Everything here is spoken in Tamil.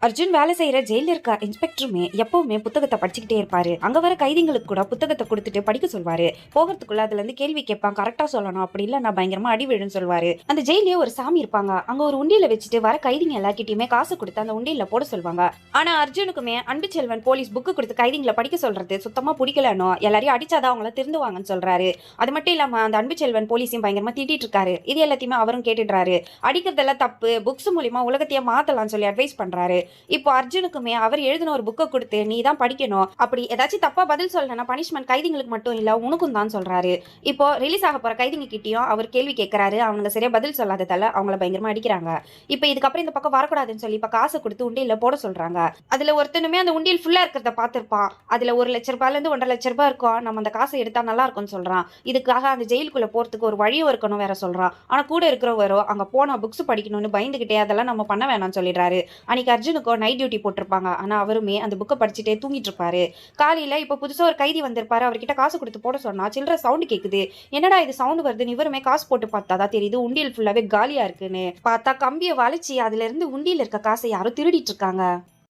அர்ஜுன் வேலை செய்யற ஜெயில இருக்க இன்ஸ்பெக்டருமே எப்பவுமே புத்தகத்தை படிச்சுக்கிட்டே இருப்பாரு. அங்க வர கைதிங்களுக்கு கூட புத்தகத்தை கொடுத்துட்டு படிக்க சொல்வாரு. போகிறதுக்குள்ள அதுல இருந்து கேள்வி கேட்பான், கரெக்டா சொல்லணும், அப்படி இல்ல நான் பயங்கரமா அடி விழுன்னு சொல்வாரு. அந்த ஜெயிலே ஒரு சாமி இருப்பாங்க. அங்க ஒரு உண்டியில வச்சுட்டு வர கைதிங்க எல்லார்கிட்டயுமே காசு கொடுத்து அந்த உண்டியில போட சொல்லுவாங்க. ஆனா அர்ஜுனுக்குமே அன்பு செல்வன் போலீஸ் புக்கு கொடுத்து கைதிங்களை படிக்க சொல்றது சுத்தமா பிடிக்கலனோ, எல்லாரையும் அடிச்சாதான் அவங்கள திருந்துவாங்கன்னு சொல்றாரு. அது மட்டும் இல்லாம அந்த அன்பு செல்வன் போலீஸையும் பயங்கரமா திட்டிட்டு இருக்காரு. இது எல்லாத்தையுமே அவரும் கேட்டுடுறாரு. அடிக்கிறதெல்லாம் தப்பு, புக்ஸ் மூலியமா உலகத்தையே மாத்தலாம்னு சொல்லி அட்வைஸ் பண்றாரு. இப்போ அர்ஜுனுக்குமே அவர் எழுதின ஒரு புக்கை கொடுத்து நீ தான் படிக்கணும், அப்படி ஏதாச்சும் தப்பா பதில் சொல்லனா பனிஷ்மெண்ட் கைதிங்களுக்கு மட்டும் இல்ல உனக்கும் தான் சொல்றாரு. இப்போ ரிலீஸ் ஆக போற கைதிங்க கிட்டயும் அவர் கேள்வி கேட்கிறாரு. அவங்க சரியா பதில் சொல்லாததால அவங்கள பயங்கரமா அடிக்கிறாங்க. இப்போ இதுக்கப்புறம் இந்த பக்கம் வரக்கூடாதுன்னு சொல்லி இப்ப காசு கொடுத்து உண்டியல்ல போட சொல்றாங்க. அதுல ஒருத்தனுமே அந்த உண்டியல் ஃபுல்லா இருக்கிறத பார்த்திருப்பான். அதுல 1,00,000 இருந்து 1,50,000 இருக்கும். நம்ம அந்த காசை எடுத்தா நல்லா இருக்கும்னு சொல்றான். இதுக்காக அந்த ஜெயிலுக்குள்ள போறதுக்கு ஒரு வழியும் இருக்கணும் வேற சொல்றான். ஆனா கூட இருக்கிறவரோ அங்க போனா புக்ஸ் படிக்கணும்னு பயந்துகிட்டே அதெல்லாம் நம்ம பண்ண வேணாம்னு சொல்லிடுறாரு. அன்னைக்கு அர்ஜுனுக்கு நைட் டியூட்டி போட்டிருப்பாங்க. ஆனா அவருமே அந்த புக்கை படிச்சுட்டே தூங்கிட்டு இருப்பாரு. காலையில இப்ப புதுசா ஒரு கைதி வந்திருப்பாரு. அவர்கிட்ட காசு கொடுத்து போட சொன்னா சில்லற சவுண்ட் கேக்குது. என்னடா இது சவுண்ட் வருதுன்னு இவருமே காசு போட்டு பார்த்தாதான் தெரியுது உண்டியல் ஃபுல்லாவே காலியா இருக்குன்னு. பார்த்தா கம்பியை வளைச்சி அதுல இருந்து உண்டியல் இருக்க காசை யாரும் திருடிட்டு இருக்காங்க.